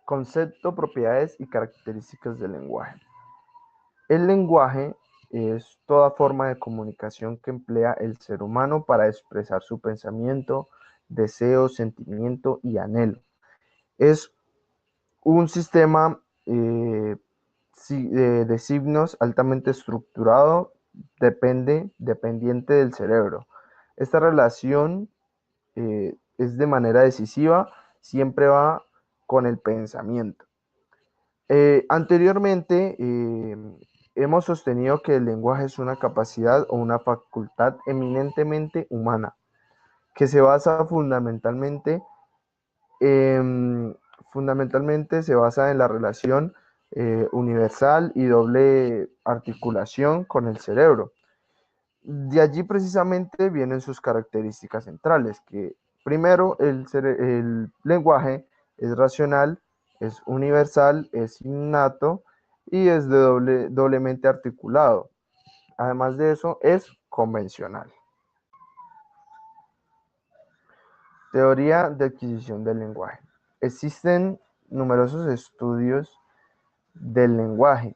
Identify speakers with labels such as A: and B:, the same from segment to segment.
A: Concepto, propiedades y características del lenguaje. El lenguaje es toda forma de comunicación que emplea el ser humano para expresar su pensamiento, deseo, sentimiento y anhelo. Es un sistema de signos altamente estructurado, dependiente del cerebro. Esta relación es de manera decisiva, siempre va con el pensamiento. Anteriormente hemos sostenido que el lenguaje es una capacidad o una facultad eminentemente humana, que se basa fundamentalmente se basa en la relación universal y doble articulación con el cerebro. De allí precisamente vienen sus características centrales, que primero el lenguaje es racional, es universal, es innato y es doblemente articulado. Además de eso, es convencional. Teoría de adquisición del lenguaje. Existen numerosos estudios del lenguaje.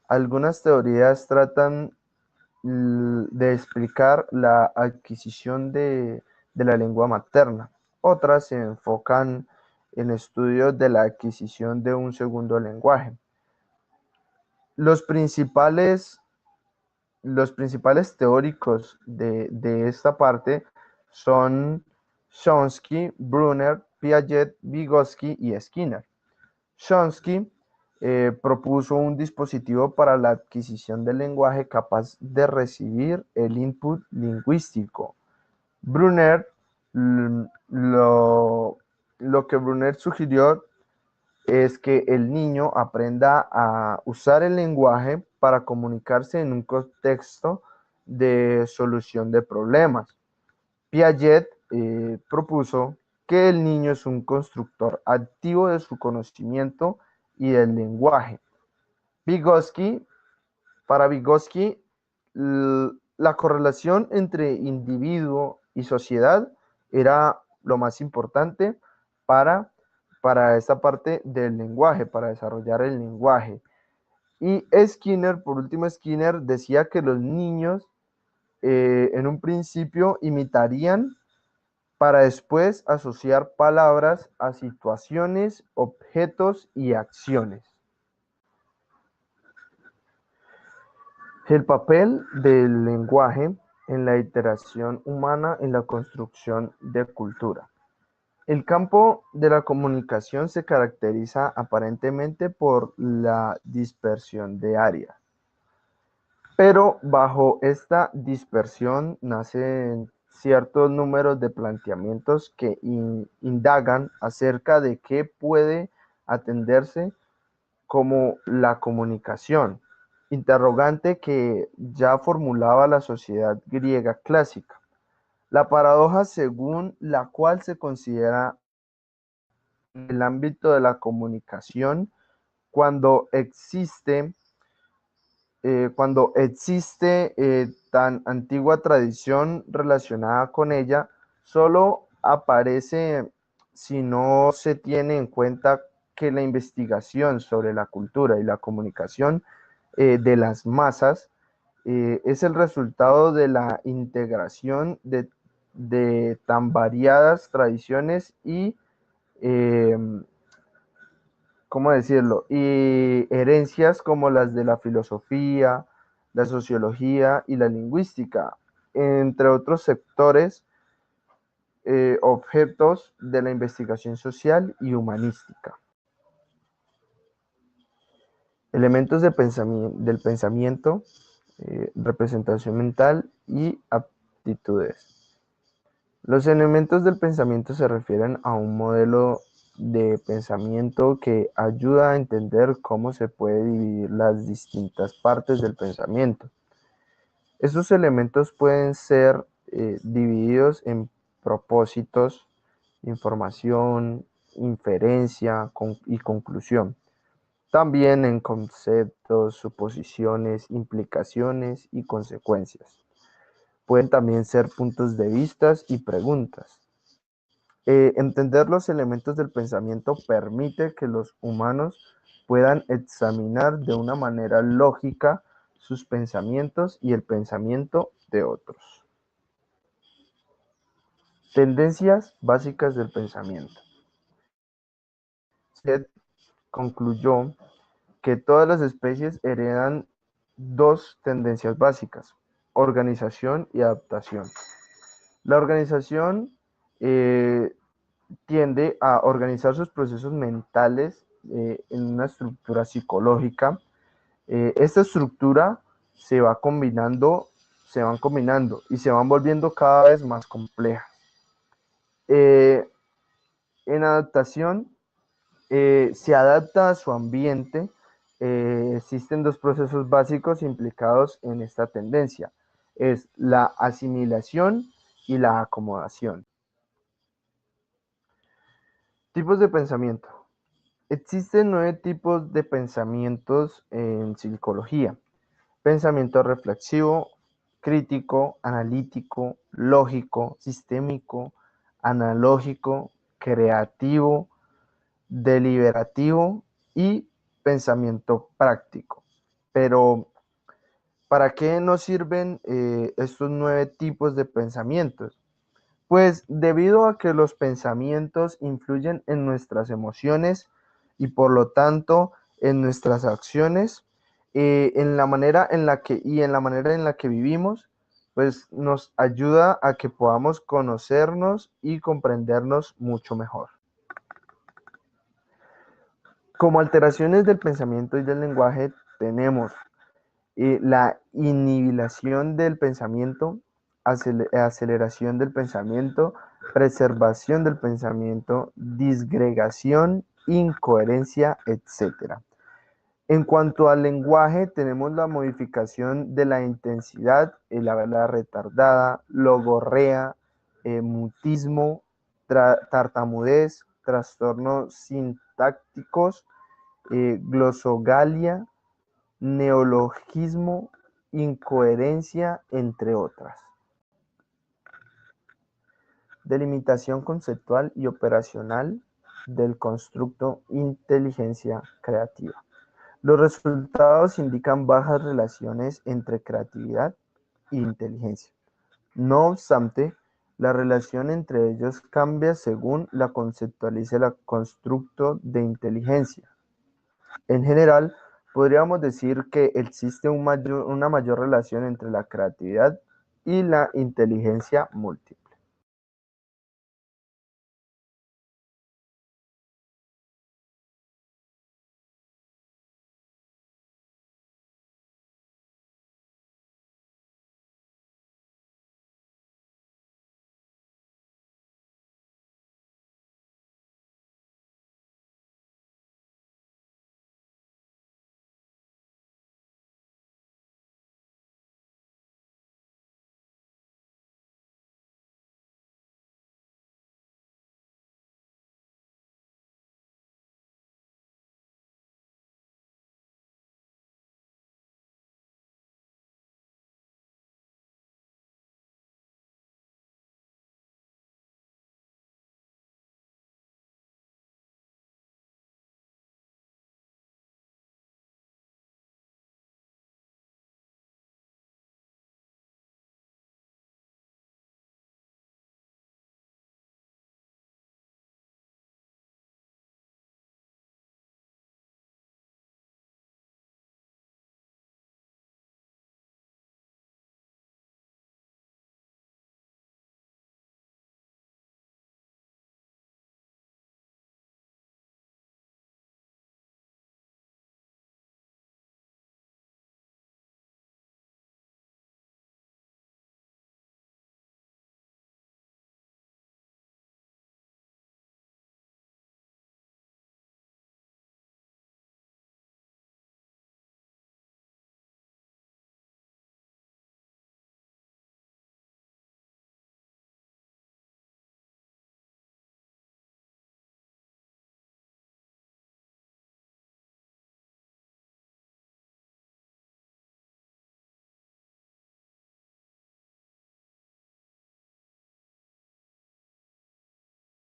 A: Algunas teorías tratan de explicar la adquisición de la lengua materna. Otras se enfocan en estudios de la adquisición de un segundo lenguaje. Los principales, los principales teóricos de esta parte son Chomsky, Brunner, Piaget, Vygotsky y Skinner. Chomsky propuso un dispositivo para la adquisición del lenguaje capaz de recibir el input lingüístico. Brunner, lo que Brunner sugirió es que el niño aprenda a usar el lenguaje para comunicarse en un contexto de solución de problemas. Piaget propuso que el niño es un constructor activo de su conocimiento y del lenguaje. Para Vygotsky, la correlación entre individuo y sociedad era lo más importante para, para esta parte del lenguaje, para desarrollar el lenguaje. Y Skinner, por último, Skinner decía que los niños en un principio imitarían para después asociar palabras a situaciones, objetos y acciones. El papel del lenguaje en la iteración humana en la construcción de cultura. El campo de la comunicación se caracteriza aparentemente por la dispersión de áreas, pero bajo esta dispersión nacen ciertos números de planteamientos que indagan acerca de qué puede atenderse como la comunicación, interrogante que ya formulaba la sociedad griega clásica. La paradoja según la cual se considera en el ámbito de la comunicación cuando existe tan antigua tradición relacionada con ella, solo aparece si no se tiene en cuenta que la investigación sobre la cultura y la comunicación de las masas es el resultado de la integración de tan variadas tradiciones y eh, ¿cómo decirlo? Y herencias como las de la filosofía, la sociología y la lingüística, entre otros sectores, objetos de la investigación social y humanística. Elementos del pensamiento, representación mental y aptitudes. Los elementos del pensamiento se refieren a un modelo de pensamiento que ayuda a entender cómo se puede dividir las distintas partes del pensamiento. Estos elementos pueden ser divididos en propósitos, información, inferencia y conclusión. También en conceptos, suposiciones, implicaciones y consecuencias. Pueden también ser puntos de vista y preguntas. Entender los elementos del pensamiento permite que los humanos puedan examinar de una manera lógica sus pensamientos y el pensamiento de otros. Tendencias básicas del pensamiento. Seth concluyó que todas las especies heredan dos tendencias básicas: organización y adaptación. La organización tiende a organizar sus procesos mentales en una estructura psicológica. Esta estructura se va combinando, se van combinando y se van volviendo cada vez más complejas. En adaptación, se adapta a su ambiente. Existen dos procesos básicos implicados en esta tendencia: es la asimilación y la acomodación. Tipos de pensamiento. Existen 9 tipos de pensamientos en psicología: pensamiento reflexivo, crítico, analítico, lógico, sistémico, analógico, creativo, deliberativo y pensamiento práctico. Pero, ¿para qué nos sirven estos 9 tipos de pensamientos? Pues debido a que los pensamientos influyen en nuestras emociones y por lo tanto en nuestras acciones, en la manera en la que vivimos, pues nos ayuda a que podamos conocernos y comprendernos mucho mejor. Como alteraciones del pensamiento y del lenguaje tenemos la inhibición del pensamiento, aceleración del pensamiento, preservación del pensamiento, disgregación, incoherencia, etc. En cuanto al lenguaje, tenemos la modificación de la intensidad, el habla retardada, logorrea, mutismo, tartamudez, trastornos sintácticos, glosogalia, neologismo, incoherencia, entre otras. Delimitación conceptual y operacional del constructo inteligencia creativa. Los resultados indican bajas relaciones entre creatividad e inteligencia. No obstante, la relación entre ellos cambia según la conceptualice el constructo de inteligencia. En general, podríamos decir que existe una mayor relación entre la creatividad y la inteligencia múltiple.